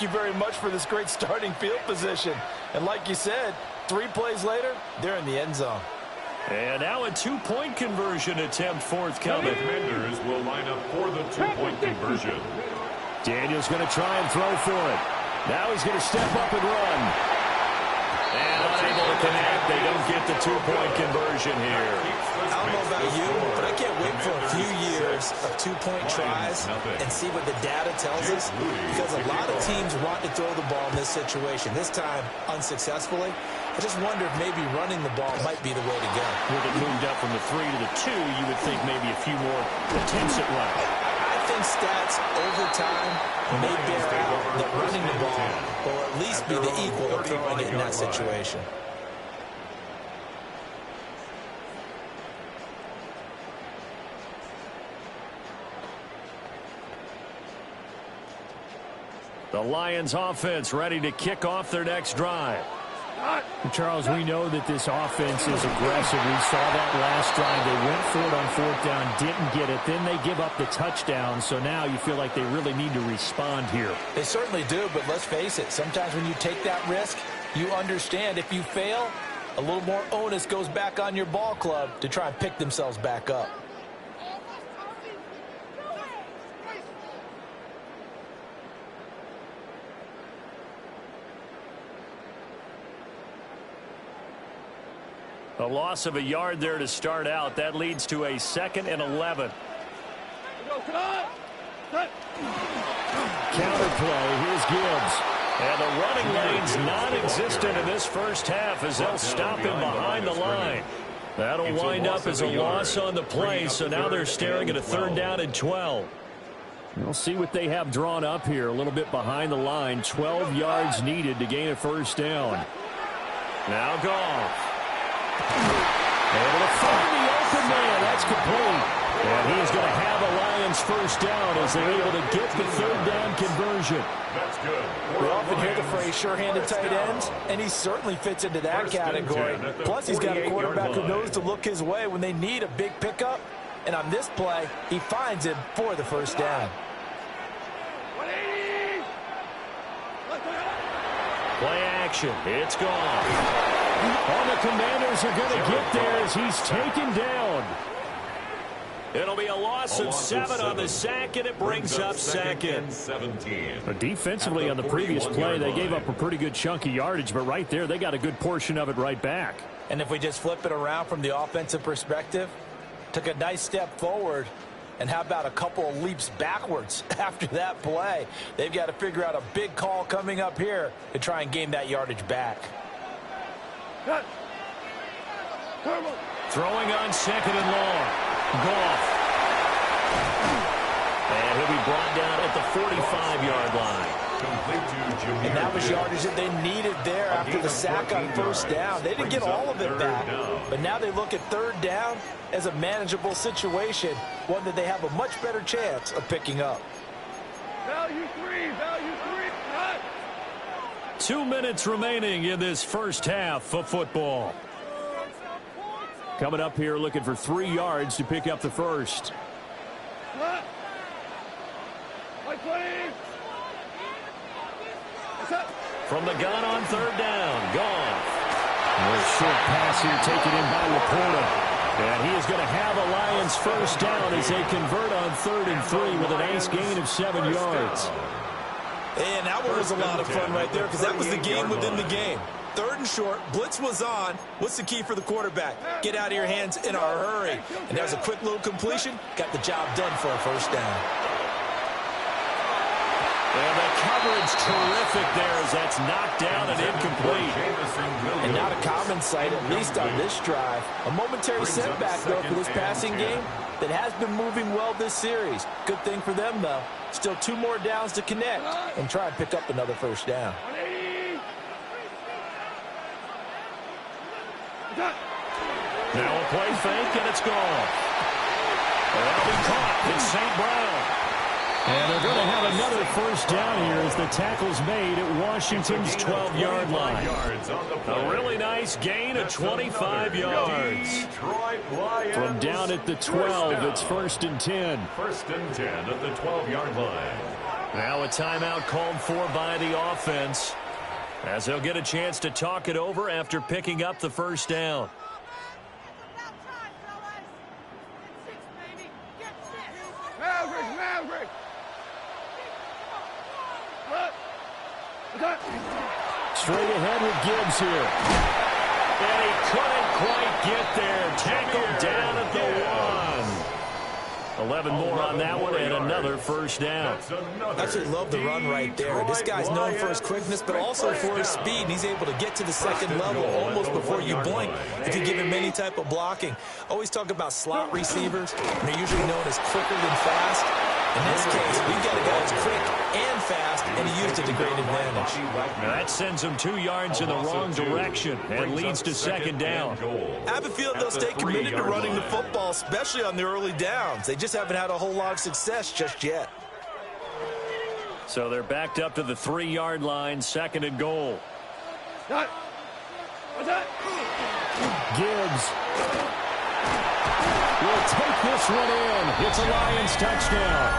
you very much for this great starting field position. And like you said, 3 plays later, they're in the end zone. And now a 2-point conversion attempt forthcoming. Commanders will line up for the 2-point conversion. Daniel's going to try and throw for it. Now he's going to step up and run. And unable to connect. They don't get the 2-point conversion here. I don't know about you, but I can't wait for a few years of 2-point tries and see what the data tells us. Because a lot of teams want to throw the ball in this situation. This time, unsuccessfully. I just wonder if maybe running the ball might be the way to go. With it moved up from the 3 to the 2, you would think maybe a few more attempts at running. I think stats over time may bear out that running the ball will at least be the equal of throwing it in that situation. The Lions offense ready to kick off their next drive. Charles, we know that this offense is aggressive. We saw that last drive. They went for it on 4th down, didn't get it. Then they give up the touchdown. So now you feel like they really need to respond here. They certainly do, but let's face it. Sometimes when you take that risk, you understand if you fail, a little more onus goes back on your ball club to try and pick themselves back up. A loss of a yard there to start out. That leads to a 2nd and 11. Counterplay. Here's Gibbs. And the running lane's non-existent in this first half as they'll stop him behind the line. That'll wind up as a loss on the play, so now they're staring at a 3rd down and 12. We'll see what they have drawn up here. A little bit behind the line. 12 yards needed to gain a 1st down. Now Goff. Able to find the open man. That's complete. And he's going to have a Lions 1st down as they're able to get the 3rd down conversion. That's good. We often hear the phrase sure-handed tight ends, and he certainly fits into that category. Plus, he's got a quarterback who knows to look his way when they need a big pickup. And on this play, he finds him for the 1st down. Play action. It's gone. And the Commanders are going to get there as he's taken down. It'll be a loss of 7 on the sack, and it brings up 2nd. 17. But defensively on the previous play, they gave up a pretty good chunk of yardage, but right there, they got a good portion of it right back. And if we just flip it around from the offensive perspective, took a nice step forward, and how about a couple of leaps backwards after that play? They've got to figure out a big call coming up here to try and gain that yardage back. Throwing on 2nd and long. Goff. And he'll be brought down at the 45-yard line. And that was yardage that they needed there after the sack on 1st down. They didn't get all of it back, but now they look at 3rd down as a manageable situation, one that they have a much better chance of picking up. Value 3, value 3, cut. 2 minutes remaining in this first half of football. Coming up here looking for 3 yards to pick up the 1st. From the gun on 3rd down. Goff. A short pass here taken in by Laporta. And he is going to have a Lions 1st down as they convert on 3rd and 3 with a nice gain of 7 yards. And that one was a lot of fun right there because that was the game within the game. 3rd and short, blitz was on. What's the key for the quarterback? Get out of your hands in a hurry. And that was a quick little completion. Got the job done for a 1st down. And the coverage terrific there as that's knocked down and incomplete. And not a common sight, at least on this drive. A momentary setback, though, for this passing game that has been moving well this series. Good thing for them, though. Still 2 more downs to connect and try and pick up another 1st down. Now a play fake, and it's gone. That'll be caught. It's St. Brown. And they're going to have another 1st down here as the tackle's made at Washington's 12-yard line. A really nice gain of 25 yards. From down at the 12, it's 1st and 10. 1st and 10 at the 12-yard line. Now a timeout called for by the offense, as they'll get a chance to talk it over after picking up the first down. Maverick! Straight ahead with Gibbs here. And he couldn't quite get there. Tackled down at the 1. 11 more on that one and another first down. I actually love the run right there. This guy's known for his quickness, but also for his speed. And he's able to get to the second level almost before you blink if you give him any type of blocking. Always talk about slot receivers, and they're usually known as quicker than fast. In this case, we've got a guy who's quick and fast, and he used it to great advantage. Now that sends him 2 yards in the wrong direction and leads to second down. I have a feeling they'll stay committed to running the football, especially on the early downs. They just haven't had a whole lot of success just yet. So they're backed up to the 3-yard line, second and goal. Gibbs will take this one in. It's a Lions touchdown.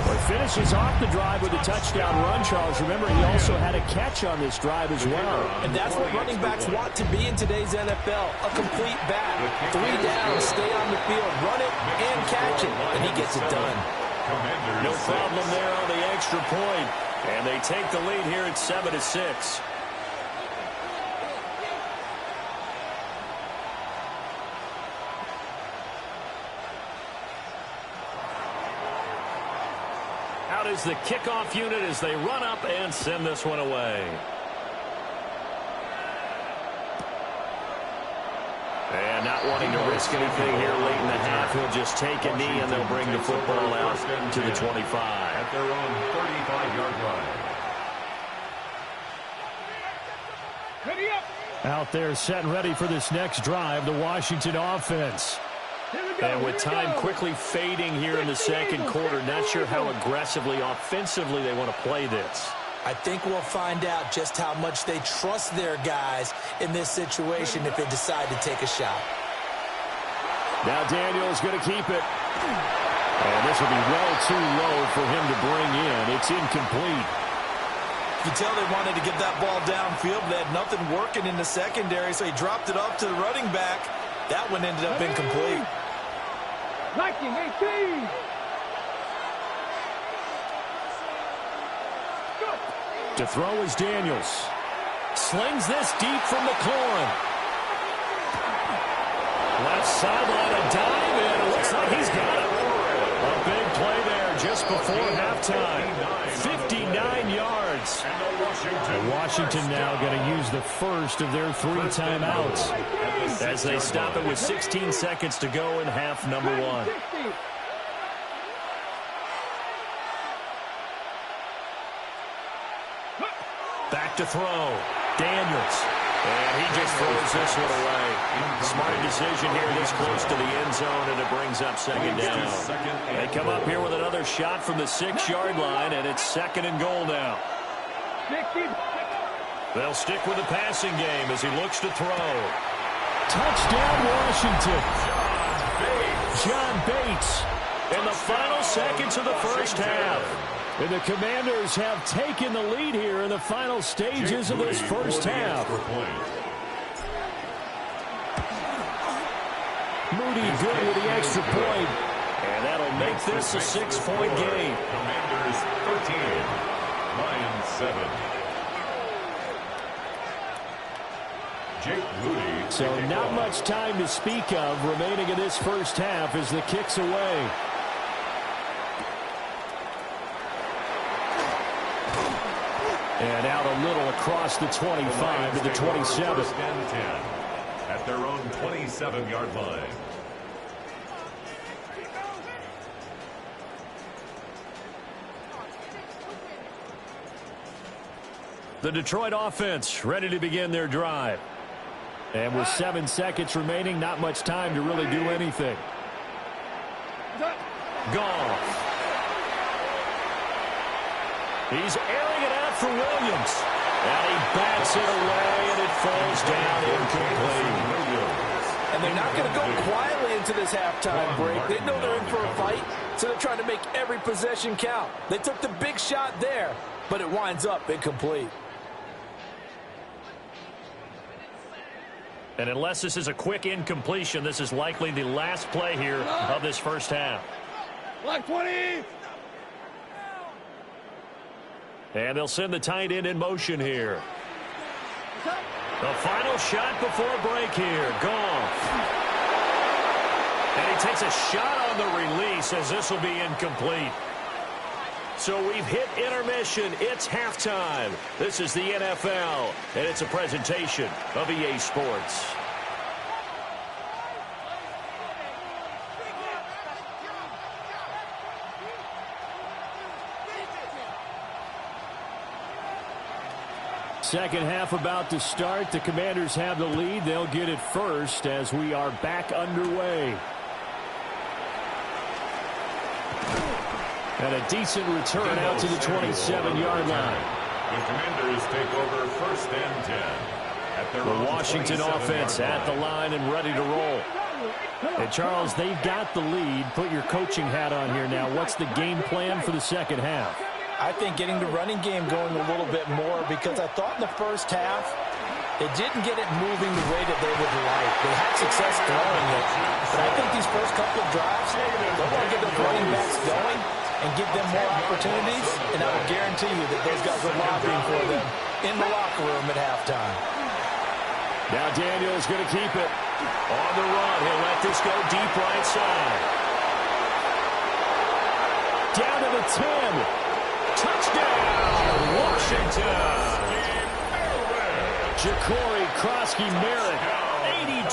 Well, he finishes off the drive with a touchdown run, Charles. Remember, he also had a catch on this drive as well. And that's what running backs want to be in today's NFL, a complete back. 3 downs, stay on the field, run it, and catch it, and he gets it done. No problem there on the extra point. And they take the lead here at 7-6. Out is the kickoff unit as they run up and send this one away. And not wanting to risk anything here late in the half, he'll just take a knee and they'll bring the football out to the 25. At their own 35-yard line. Out there set and ready for this next drive, the Washington offense. And with time quickly fading here in the second quarter, not sure how aggressively, offensively they want to play this. I think we'll find out just how much they trust their guys in this situation if they decide to take a shot. Now Daniel's going to keep it. And this will be well too low for him to bring in. It's incomplete. You can tell they wanted to get that ball downfield. They had nothing working in the secondary, so he dropped it off to the running back. That one ended up incomplete. Liking 18. To throw is Daniels. Slings this deep from McLaurin. Left sideline, a dive, and it looks like he's got it. A big play there just before halftime. 59 yards. And Washington now going to use the first of their 3 timeouts as they stop it with 16 seconds to go in half number 1. Back to throw. Daniels. And he just throws this one away. Smart decision here this close to the end zone, and it brings up second down. They come up here with another shot from the 6-yard line, and it's second and goal now. They'll stick with the passing game as he looks to throw. Touchdown, Washington. John Bates in the final seconds of the first half. And the Commanders have taken the lead here in the final stages of this first half. Moody good with the extra point. And that'll make this a 6-point game. Commanders 13, Lions 7. Jake Moody. So not much time to speak of remaining in this first half as the kick's away. And out a little across the 25 to the 27. First and 10 at their own 27-yard line. The Detroit offense ready to begin their drive. And with 7 seconds remaining, not much time to really do anything. Goff. He's airing it out for Williams. And he bats it away, and it falls down incomplete. And they're not going to go quietly into this halftime break. They know they're in for a fight. So they're trying to make every possession count. They took the big shot there, but it winds up incomplete. And unless this is a quick incompletion, this is likely the last play here of this first half. Black 20. And they'll send the tight end in motion here. The final shot before break here. Goff. And he takes a shot on the release as this will be incomplete. So we've hit intermission. It's halftime. This is the NFL, and it's a presentation of EA Sports. Second half about to start. The Commanders have the lead. They'll get it first as we are back underway. And a decent return out to the 27-yard line. The Commanders take over first and 10. At their The Washington offense at the line and ready to roll. And Charles, they've got the lead. Put your coaching hat on here now. What's the game plan for the second half? I think getting the running game going a little bit more, because I thought in the first half they didn't get it moving the way that they would like. They had success throwing it, but I think these first couple of drives, they want to get their running backs going and give them more opportunities, and I will guarantee you that those guys are lobbying for them in the locker room at halftime. Now Daniel's going to keep it. On the run, he'll let this go deep right side. Down to the 10. Touchdown, Washington. Ja'Cory Krosky-Merritt,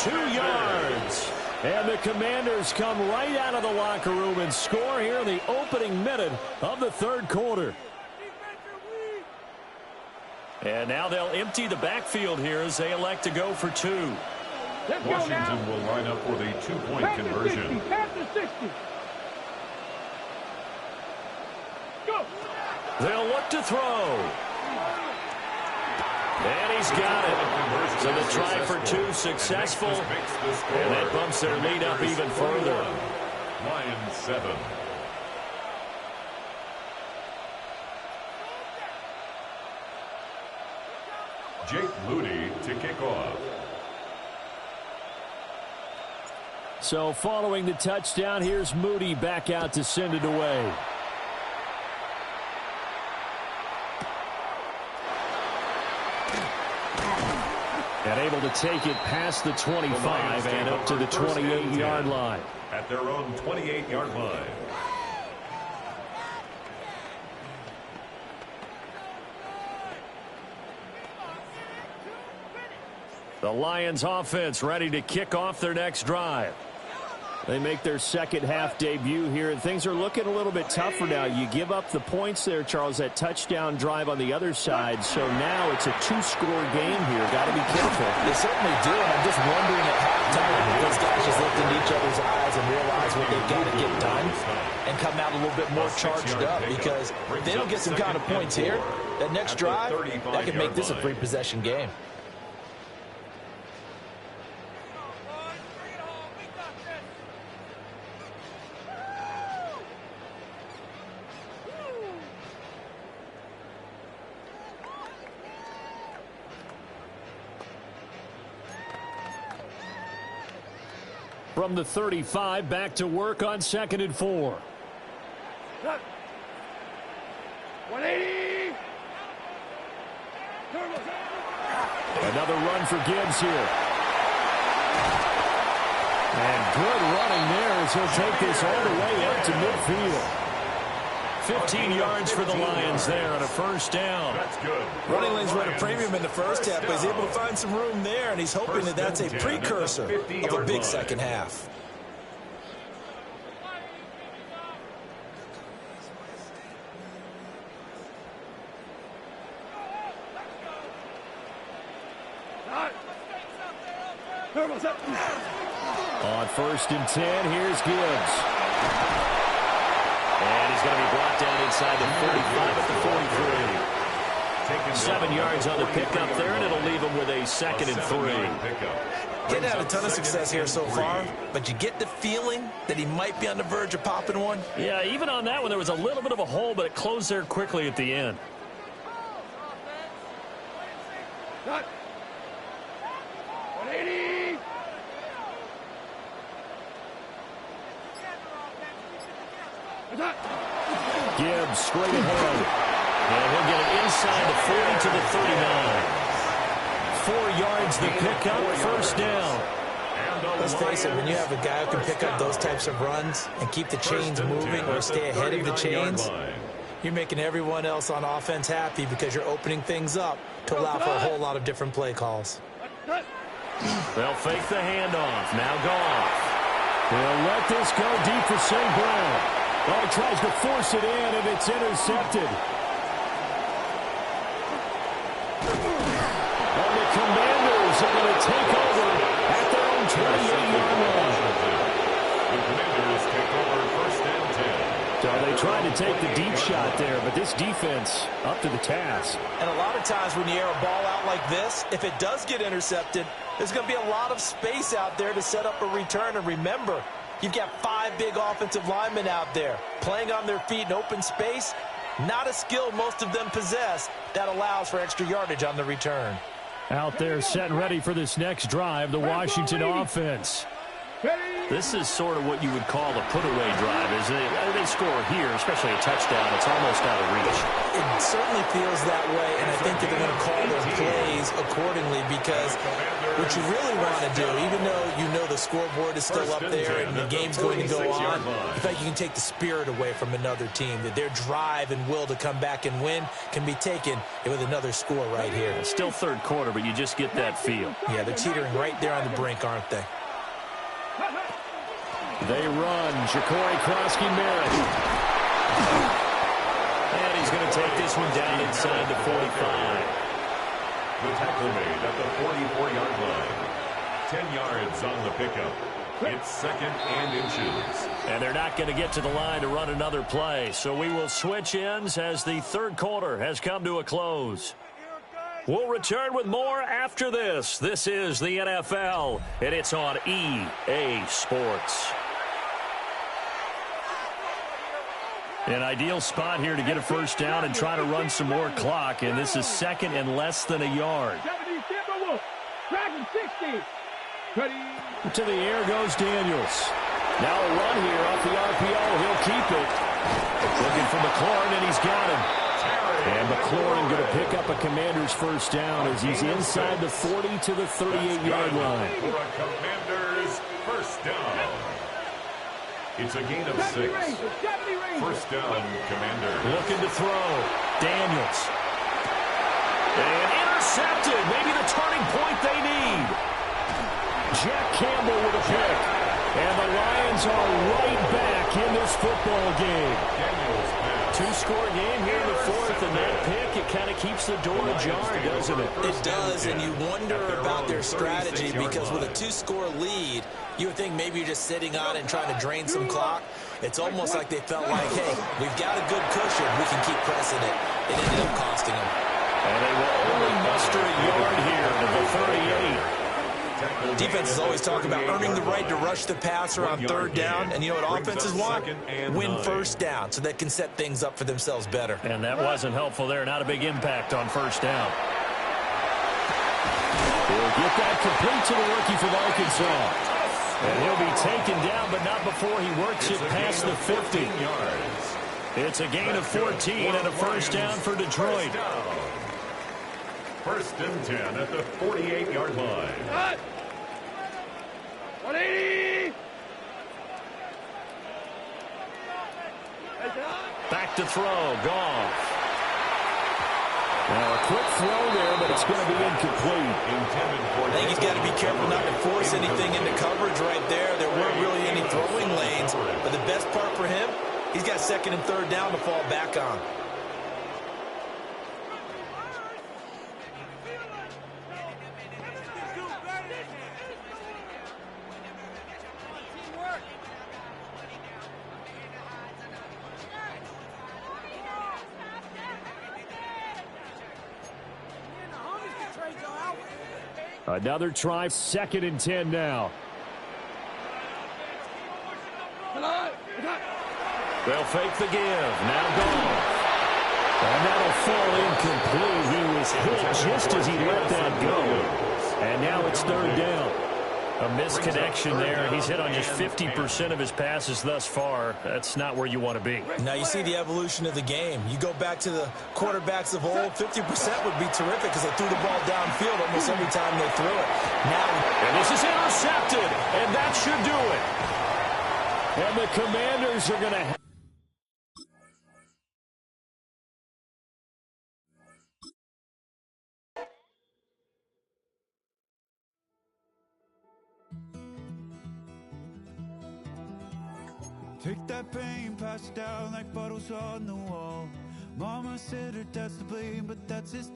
82 yards. And the Commanders come right out of the locker room and score here in the opening minute of the third quarter. And now they'll empty the backfield here as they elect to go for two. Washington will line up for the two-point conversion. Go. They'll look to throw. And he's got it. So the try for two successful. And that bumps their lead up even further. Lions 7. Jake Moody to kick off. So following the touchdown, here's Moody back out to send it away. And able to take it past the 25 and up to the 28-yard line. At their own 28-yard line. The Lions offense ready to kick off their next drive. They make their second half debut here, and things are looking a little bit tougher now. You give up the points there, Charles, that touchdown drive on the other side. So now it's a two-score game here. Got to be careful. They certainly do, and I'm just wondering at halftime if those guys just looked into each other's eyes and realize what they've got to get done and come out a little bit more charged up, because if they don't get some kind of points here, that next drive, that could make this a three-possession game. From the 35, back to work on 2nd and 4. 180. Another run for Gibbs here. And good running there as he'll take this all the way up to midfield. 15 yards for the Lions there on a first down. That's good. Running lanes run a premium in the first half, but he's able to find some room there, and he's hoping that that's a precursor of a big second half. On 1st and 10, here's Gibbs. And he's going to be brought down inside the 45 at the 43. 7 yards on the pickup there, and it'll leave him with a 2nd and 3. He hadn't had a ton of success here so far, but you get the feeling that he might be on the verge of popping one. Yeah, even on that one, there was a little bit of a hole, but it closed there quickly at the end. Cut. 180. Cut. Gibbs straight ahead. And he'll get it inside the 40 to the 39. 4 yards the pickup, first down. Let's face it, when you have a guy who can pick up those types of runs and keep the chains moving or stay ahead of the chains, you're making everyone else on offense happy because you're opening things up to allow for a whole lot of different play calls. They'll fake the handoff. Now Goff. They'll let this go deep for St. Brown. Oh, he tries to force it in, and it's intercepted. And the Commanders are going to take over at their own 28-yard line. The Commanders take over first and 10. So they tried to take the deep shot there, but this defense up to the task. And a lot of times when you air a ball out like this, if it does get intercepted, there's going to be a lot of space out there to set up a return. And remember, you've got 5 big offensive linemen out there playing on their feet in open space. Not a skill most of them possess that allows for extra yardage on the return. Out there set and ready for this next drive, the Washington offense. This is sort of what you would call a put-away drive. As they score here, especially a touchdown, it's almost out of reach. It certainly feels that way, and I think that they're going to call their plays accordingly because what you really want to do, even though you know the scoreboard is still up there and the game's going to go on, in fact, you can take the spirit away from another team, that their drive and will to come back and win can be taken with another score right here. It's still third quarter, but you just get that feel. Yeah, they're teetering right there on the brink, aren't they? They run. Ja'Cory Krosky-Merritt. And he's going to take this one down inside the 45. The tackle made at the 44-yard line. 10 yards on the pickup. It's second and inches. And they're not going to get to the line to run another play. So we will switch ends as the third quarter has come to a close. We'll return with more after this. This is the NFL, and it's on EA Sports. An ideal spot here to get a first down and try to run some more clock, and this is second and less than a yard. 70, Timberwolf. Tracking 60. Ready. To the air goes Daniels. Now a run here off the RPO. He'll keep it. Looking for McLaurin, and he's got him. And McLaurin going to pick up a Commander's first down as he's inside the 40 to the 38-yard line. For a Commanders first down. It's a gain of 6. First down, Commander. Looking to throw. Daniels. And intercepted. Maybe the turning point they need. Jack Campbell with a pick. And the Lions are right back in this football game. Daniels pass. 2-score game here in the fourth, and that pick, it kind of keeps the door ajar, doesn't it? It does, and you wonder about their strategy because with a 2-score lead, you would think maybe you're just sitting on it and trying to drain some clock. It's almost like they felt like, hey, we've got a good cushion. We can keep pressing it. It ended up costing them. And they will only muster a yard here to the 38. Defense is always talking about earning the right to rush the passer on third down. And you know what offenses want? Win first down so they can set things up for themselves better. And that wasn't helpful there. Not a big impact on first down. He'll get that complete to the rookie from Arkansas. And he'll be taken down, but not before he works it past the 50. It's a gain of 14 and a first down for Detroit. First and 10 at the 48-yard line. Cut. 180. Back to throw. Goff. Now a quick throw there, but it's going to be incomplete. I think he's got to be careful not to force anything into coverage right there. There weren't really any throwing lanes, but the best part for him, he's got second and third down to fall back on. Another try, 2nd and 10 now. They'll fake the give. Now Goff. And that'll fall incomplete. He was hit just as he let that go. And now it's 3rd down. A misconnection there. He's hit on just 50% of his passes thus far. That's not where you want to be. Now you see the evolution of the game. You go back to the quarterbacks of old, 50% would be terrific because they threw the ball downfield almost every time they threw it. And this is intercepted, and that should do it. And the Commanders are going to... Take that pain, pass it down like bottles on the wall. Mama said her dad's to blame, but that's his